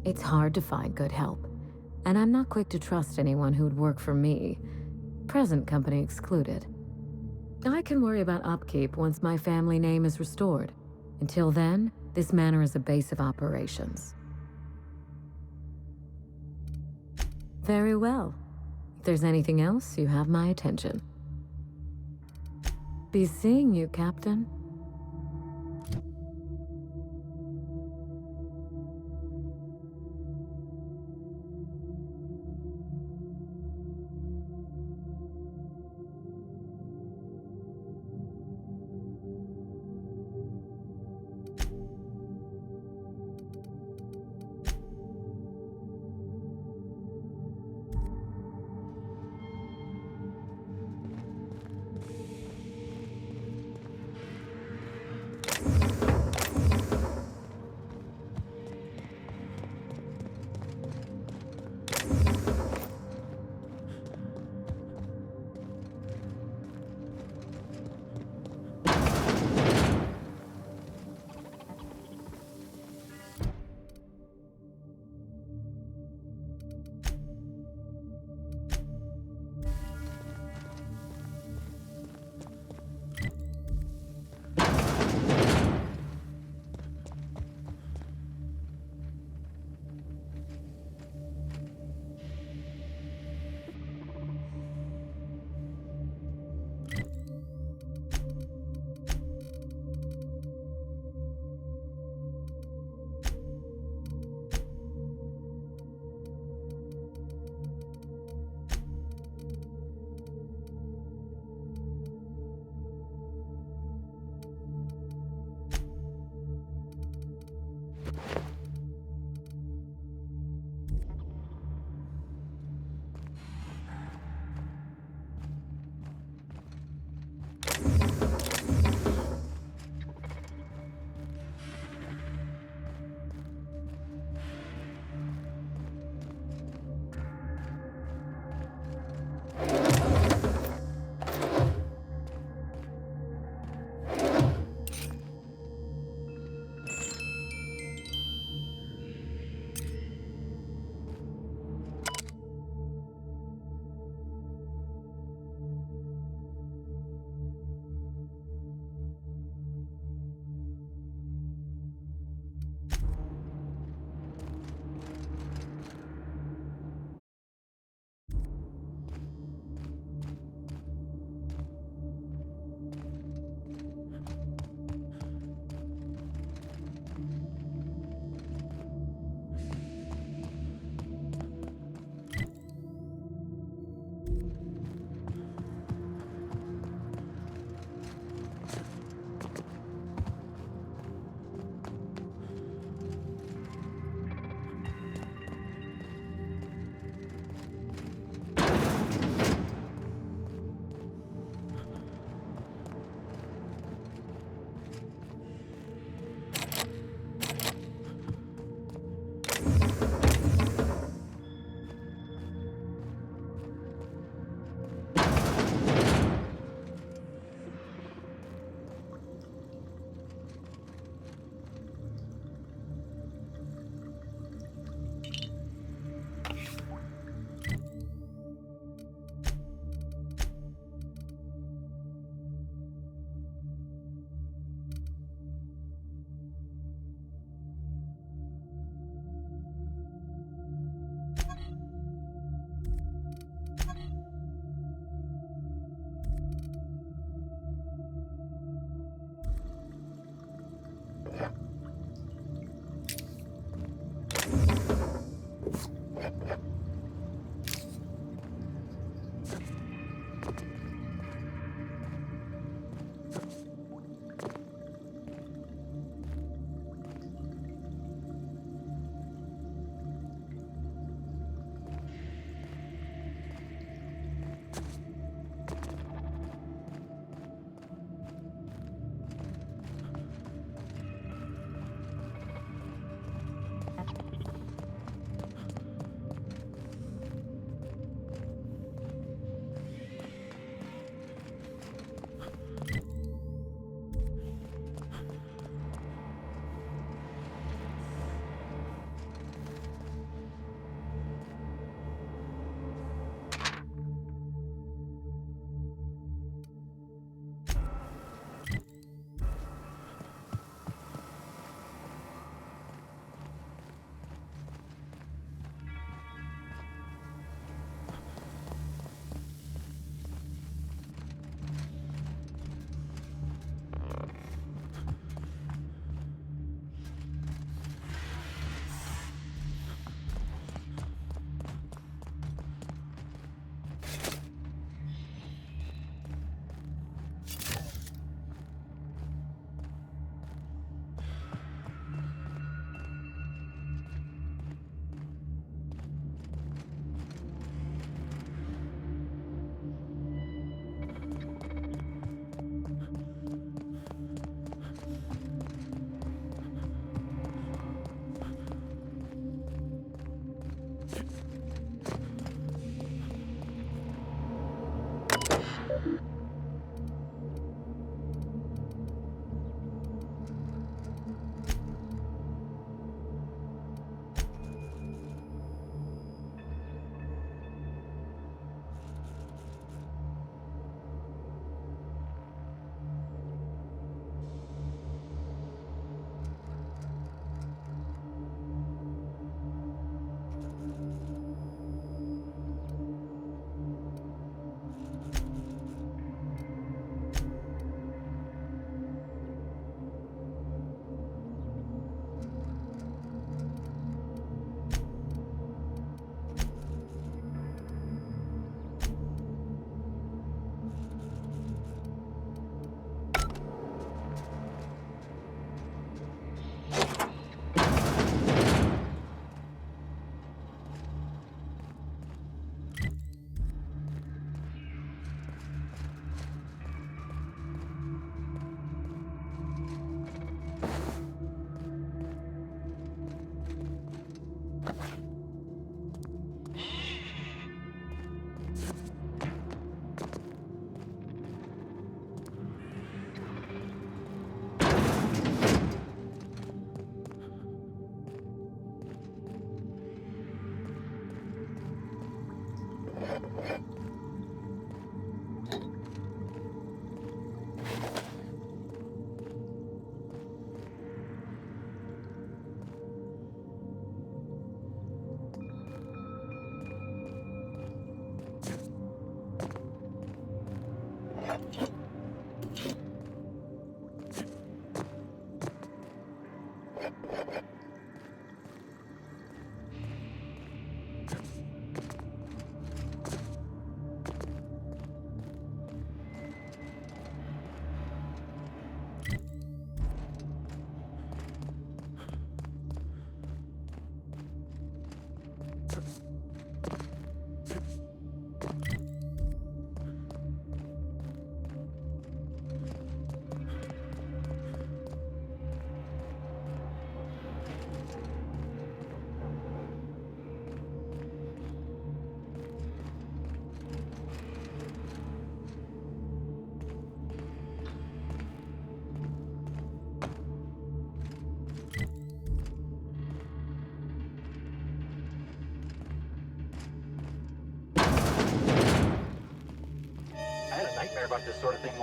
It's hard to find good help, and I'm not quick to trust anyone who'd work for me, present company excluded. I can worry about upkeep once my family name is restored. Until then, this manor is a base of operations. Very well. If there's anything else, you have my attention. Be seeing you, Captain.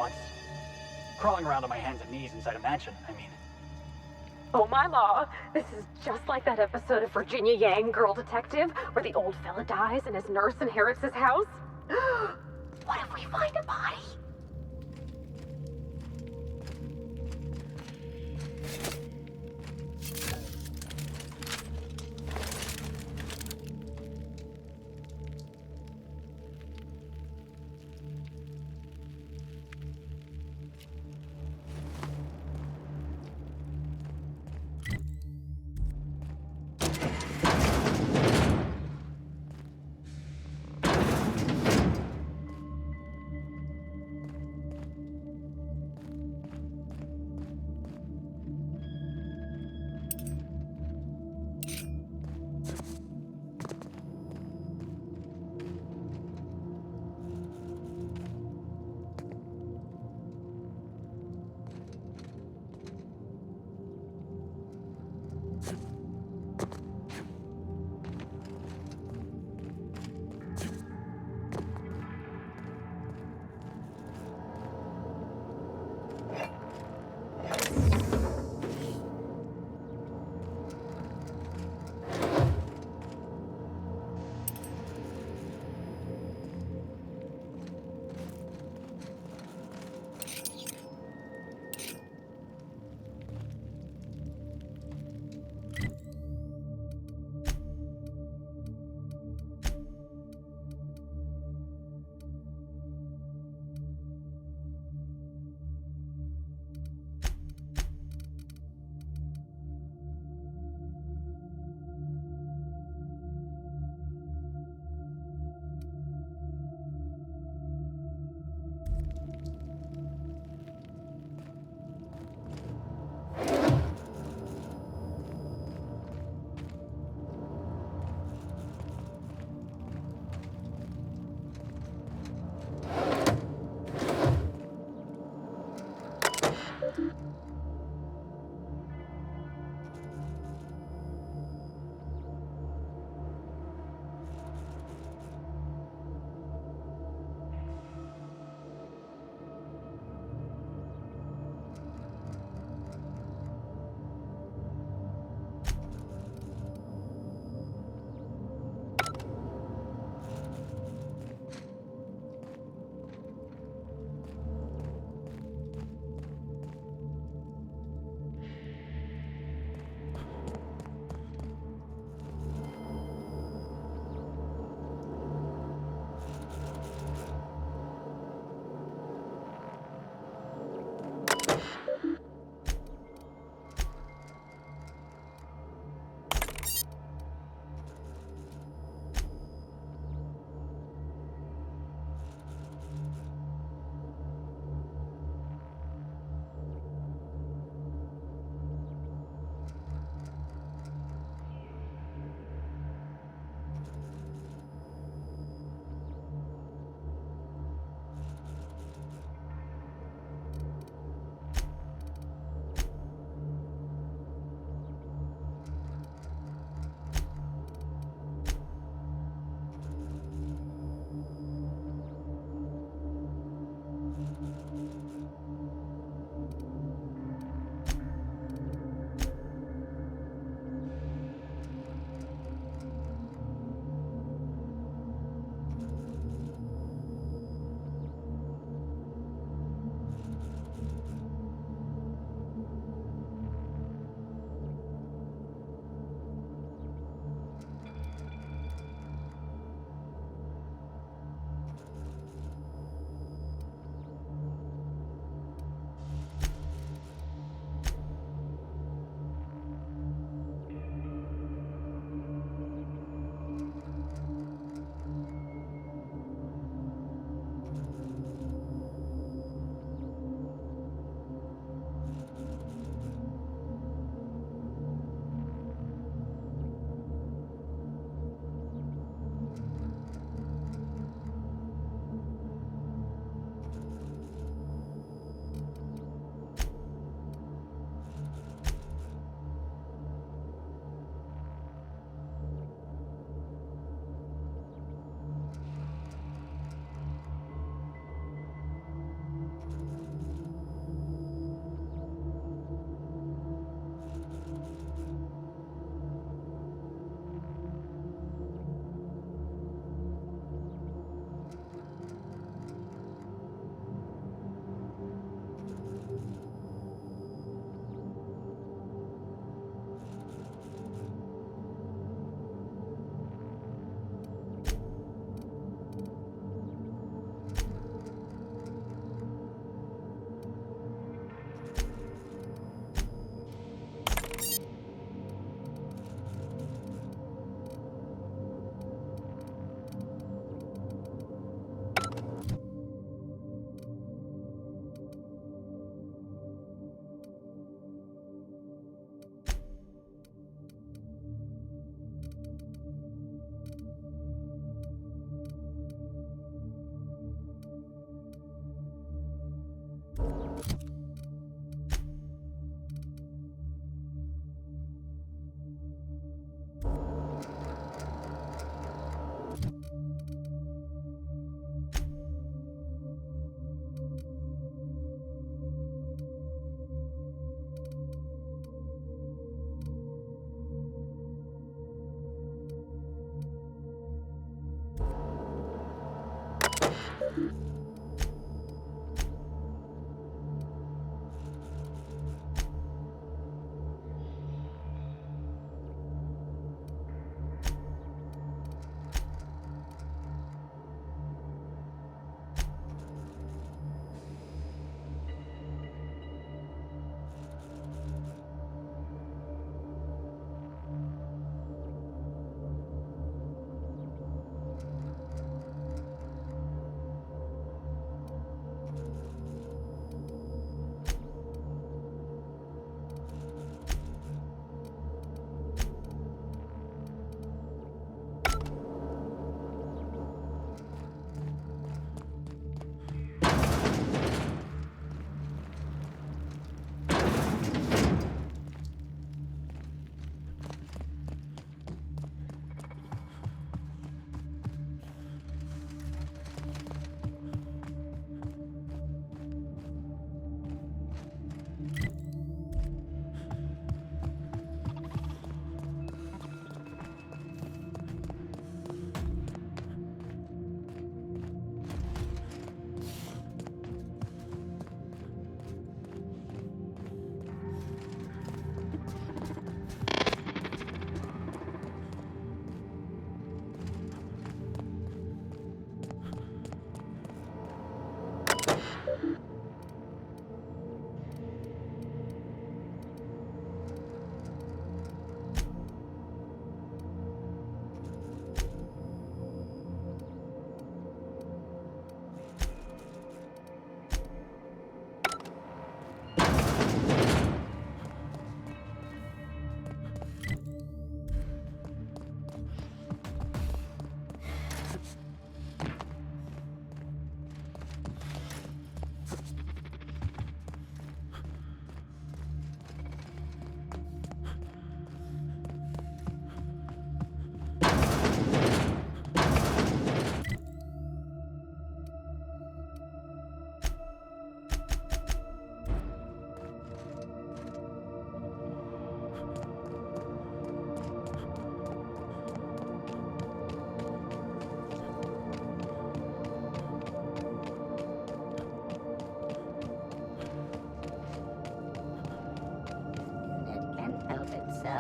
once. Crawling around on my hands and knees inside a mansion, I mean. Oh my law, this is just like that episode of Virginia Yang, Girl Detective, where the old fella dies and his nurse inherits his house. What if we find a body?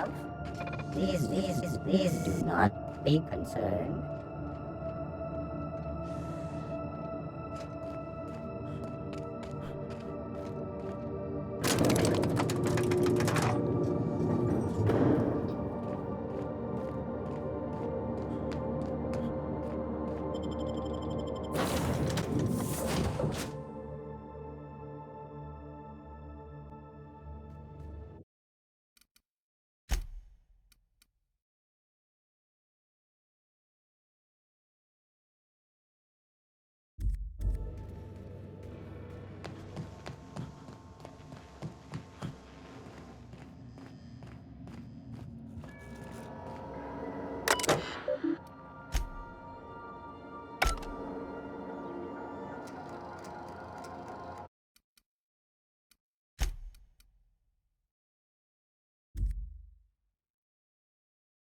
yourself? Please do not be concerned.